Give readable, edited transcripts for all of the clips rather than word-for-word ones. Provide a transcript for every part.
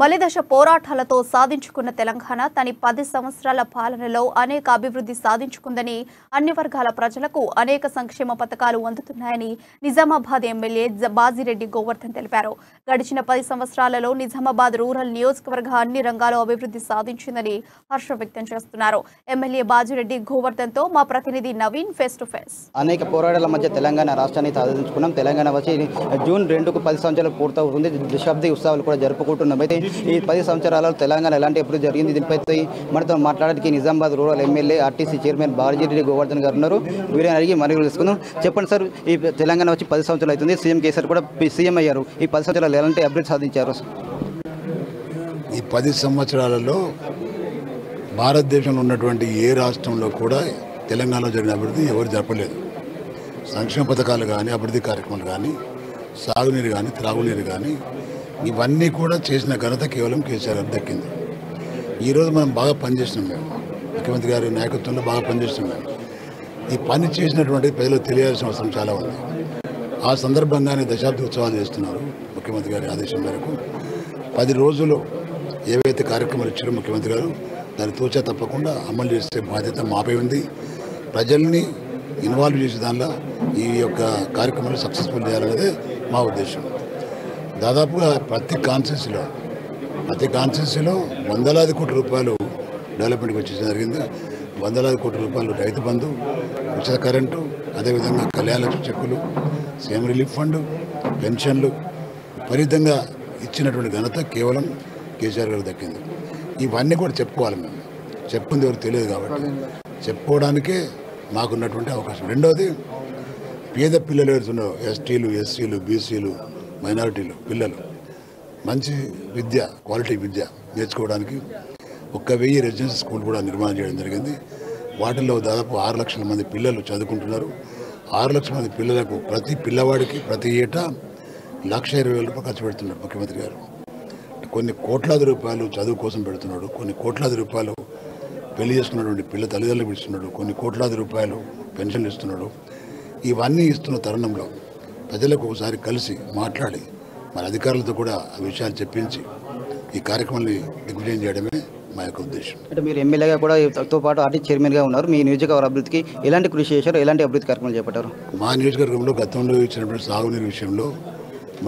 మలిదశ పోరాటాలతో సాధించుకున్న తెలంగాణ తన 10 సంవత్సరాల పాలనలో అనేక అభివృద్ధి సాధించుకుందని, అన్ని వర్గాల ప్రజలకు అనేక సంక్షేమ పథకాలు అందుతున్నాయని నిజామాబాద్ ఎమ్మెల్యే బాజిరెడ్డి గోవర్ధన్ తెలిపారు. గడిచిన 10 సంవత్సరాలలో నిజామాబాద్ రూరల్ నియోజకవర్గ అన్ని రంగాల్లో అభివృద్ధి సాధించిందని హర్షం వ్యక్తం చేస్తున్నారు. ఎమ్మెల్యే బాజిరెడ్డి గోవర్ధన్తో మా ప్రతినిధి నవీన్ ఫేస్ టు ఫేస్. అనేక పోరాటాల మధ్య తెలంగాణ రాష్ట్రాన్ని సాధించుకున్నాం. తెలంగాణ వచ్చి జూన్ 2కు 10 సంవత్సరాలు పూర్తవుతుంది. దశాబ్ది ఉత్సవాలు కూడా జరుపుకుంటున్నాం. అయితే ఈ 10 సంవత్సరాలలో తెలంగాణ ఎలాంటి అభివృద్ధి జరిగింది, దీనిపై మనతో మాట్లాడడానికి Nizamabad rural MLA RTC chairman Bajireddy Govardhan గారు ఉన్నారు. వీరిని అడిగి మరీ తెలుసుకుందాం. చెప్పండి సార్, ఈ తెలంగాణ వచ్చి 10 సంవత్సరాలు అవుతుంది. సీఎం కేసీఆర్ కూడా సీఎం అయ్యారు. ఈ 10 సంవత్సరాలు ఎలాంటి అభివృద్ధి సాధించారు? ఈ 10 సంవత్సరాలలో భారతదేశంలో ఉన్నటువంటి ఏ రాష్ట్రంలో కూడా తెలంగాణలో జరిగిన అభివృద్ధి ఎవరు జరపలేదు. సంక్షేమ పథకాలు కానీ, అభివృద్ధి కార్యక్రమాలు కానీ, సాగునీరు కానీ, త్రాగునీరు కానీ, ఇవన్నీ కూడా చేసిన ఘనత కేవలం కేసీఆర్ గారికి దక్కింది. ఈరోజు మనం బాగా పనిచేస్తున్నాం. మేము ముఖ్యమంత్రి గారి నాయకత్వంలో బాగా పనిచేస్తున్నాం. ఈ పని చేసినటువంటి ప్రజలకు తెలియాల్సిన అవసరం చాలా ఉంది. ఆ సందర్భంగానే దశాబ్ది ఉత్సవాలు చేస్తున్నారు. ముఖ్యమంత్రి గారి ఆదేశం మేరకు 10 రోజులు ఏవైతే కార్యక్రమాలు ఇచ్చారో ముఖ్యమంత్రి గారు దాన్ని తూచా తప్పకుండా అమలు చేసే బాధ్యత మాపై ఉంది. ప్రజల్ని ఇన్వాల్వ్ చేసే దానిలో ఈ యొక్క కార్యక్రమాలు సక్సెస్ఫుల్ చేయాలనేదే మా ఉద్దేశం. దాదాపుగా ప్రతి కాన్స్టిట్యూన్సీలో వందలాది కోట్ల రూపాయలు డెవలప్మెంట్కి వచ్చేసి జరిగింది. వందలాది కోట్ల రూపాయలు రైతు బంధు, ఉచిత కరెంటు, అదేవిధంగా కళ్యాణ లక్ష్మి చెక్కులు, సీఎం రిలీఫ్ ఫండ్, పెన్షన్లు విపరీతంగా ఇచ్చినటువంటి ఘనత కేవలం కేసీఆర్ గారు దక్కింది. ఇవన్నీ కూడా చెప్పుకోవాలి. మేము చెప్పుకుంది ఎవరికి తెలియదు కాబట్టి చెప్పుకోవడానికే మాకున్నటువంటి అవకాశం. రెండవది, పేద పిల్లలు ఎవరుతున్నారో ఎస్టీలు, ఎస్సీలు, బీసీలు, మైనారిటీలు పిల్లలు మంచి విద్య, క్వాలిటీ విద్య నేర్చుకోవడానికి 1000 రెసిడెన్షియల్ స్కూల్ కూడా నిర్మాణం చేయడం జరిగింది. వాటిల్లో దాదాపు 6 లక్షల మంది పిల్లలు చదువుకుంటున్నారు. 6 లక్షల మంది పిల్లలకు ప్రతి పిల్లవాడికి ప్రతి ఏటా 1,20,000 రూపాయలు ఖర్చు పెడుతున్నారు ముఖ్యమంత్రి గారు. కొన్ని కోట్లాది రూపాయలు చదువు కోసం పెడుతున్నాడు. కొన్ని కోట్లాది రూపాయలు పెళ్లి చేసుకున్నటువంటి పిల్ల తల్లిదండ్రులకు ఇస్తున్నాడు. కొన్ని కోట్లాది రూపాయలు పెన్షన్లు ఇస్తున్నాడు. ఇవన్నీ ఇస్తున్న తరుణంలో ప్రజలకు ఒకసారి కలిసి మాట్లాడి మన అధికారులతో కూడా ఆ విషయాలు చెప్పించి ఈ కార్యక్రమాన్ని దిగ్విజయం చేయడమే మా యొక్క ఉద్దేశం. అంటే మీరు ఎమ్మెల్యేగా కూడా తో పాటు ఆర్టీ చైర్మన్గా ఉన్నారు. మీ నియోజకవర్గ అభివృద్ధికి ఎలాంటి కృషి చేశారు, ఎలాంటి అభివృద్ధి కార్యక్రమాలు చేపట్టారు? మా నియోజకవర్గంలో గతంలో ఇచ్చినటువంటి సాగునీరు విషయంలో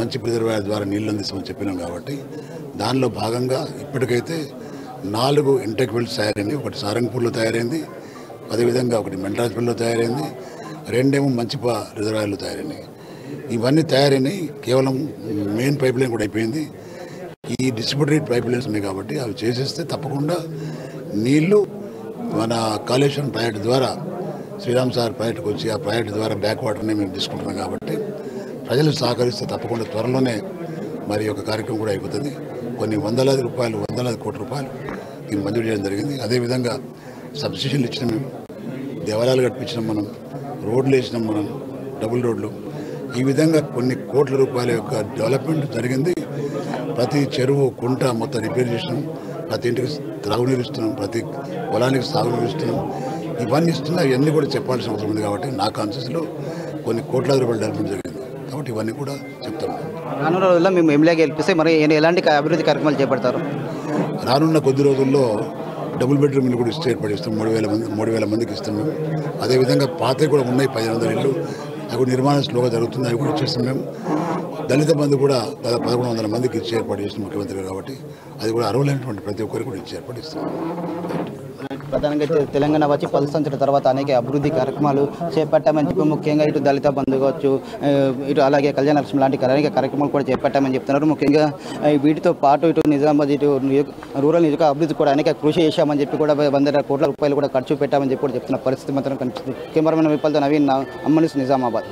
మంచి రిజర్వాయర్ ద్వారా నీళ్లు అందిస్తామని చెప్పినాం కాబట్టి దానిలో భాగంగా ఇప్పటికైతే 4 ఇంటెక్ వెల్స్ తయారైంది. ఒకటి సారంగపూర్లో తయారైంది, అదేవిధంగా ఒకటి మెంటరాజ్పల్లిలో తయారైంది, 2 మంచిప రిజర్వాయర్లు తయారైనాయి. ఇవన్నీ తయారైనాయి. కేవలం మెయిన్ పైప్ లైన్ కూడా అయిపోయింది. ఈ డిస్ట్రిబ్యూటరీ పైప్ లైన్స్ ఉన్నాయి కాబట్టి అవి చేసేస్తే తప్పకుండా నీళ్లు మన కాళేశ్వరం ప్రాజెక్టు ద్వారా శ్రీరామ్ సార్ ప్రాజెక్టుకు వచ్చి ఆ ప్రాజెక్టు ద్వారా బ్యాక్ వాటర్ని మేము తీసుకుంటున్నాం కాబట్టి ప్రజలు సహకరిస్తే తప్పకుండా త్వరలోనే మరి యొక్క కార్యక్రమం కూడా అయిపోతుంది. కొన్ని వందలాది కోట్ల రూపాయలు ఇది మంజూరు చేయడం జరిగింది. అదేవిధంగా సబ్సిడీలు ఇచ్చినాం, మేము దేవాలయాలు కట్టించినాం, మనం రోడ్లు వేసినాం, మనం డబుల్ రోడ్లు. ఈ విధంగా కొన్ని కోట్ల రూపాయల యొక్క డెవలప్మెంట్ జరిగింది. ప్రతి చెరువు, కుంట మొత్తం రిపేర్ చేసినాం. ప్రతి ఇంటికి త్రాగునీరు ఇస్తున్నాం, ప్రతి పొలానికి సాగునీరు ఇస్తున్నాం. ఇవన్నీ ఇస్తున్నా ఇవన్నీ కూడా చెప్పాల్సిన అవసరం ఉంది కాబట్టి నా కాన్షియస్లో కొన్ని కోట్లాది రూపాయలు డెవలప్మెంట్ జరిగింది కాబట్టి ఇవన్నీ కూడా చెప్తాను. రానున్న రోజుల్లో మేము ఎమ్మెల్యేగా గెలిపిస్తే మరి ఎలాంటి అభివృద్ధి కార్యక్రమాలు చేపడతారు? రానున్న కొద్ది రోజుల్లో డబుల్ బెడ్రూమ్ ఇల్లు కూడా ఏర్పడిస్తాం. 3,000 మందికి ఇస్తాం మేము. అదేవిధంగా పాతవి కూడా ఉన్నాయి 1,500 ఇళ్ళు. అవి కూడా నిర్మాణం స్లోగా జరుగుతుంది. అవి కూడా ఇచ్చేస్తాం మేము. దళిత బంధు కూడా దాదాపు 1,100 మందికి ఇచ్చి ఏర్పాటు చేసిన ముఖ్యమంత్రి గారు కాబట్టి అది కూడా అర్హులైనటువంటి ప్రతి ఒక్కరికి కూడా ఇచ్చి ఏర్పాటు ఇస్తాం. ప్రధానంగా తెలంగాణ వచ్చి 10 సంవత్సరాల తర్వాత అనేక అభివృద్ధి కార్యక్రమాలు చేపట్టామని చెప్పి ముఖ్యంగా ఇటు దళిత బంధు కావచ్చు, ఇటు అలాగే కళ్యాణ లక్ష్మి లాంటి అనేక కార్యక్రమాలు కూడా చేపట్టామని చెప్తున్నారు. ముఖ్యంగా వీటితో పాటు ఇటు నిజామాబాద్ ఇటు రూరల్ నియోజక అభివృద్ధి కూడా అనేక కృషి చేశామని చెప్పి కూడా 100 కోట్ల రూపాయలు కూడా ఖర్చు పెట్టామని చెప్పి కూడా చెప్తున్న పరిస్థితి మాత్రం కనిపిస్తుంది. కెమెరామెన్ విపల్తో నవీన్, అమ్మనిస్, నిజామాబాద్.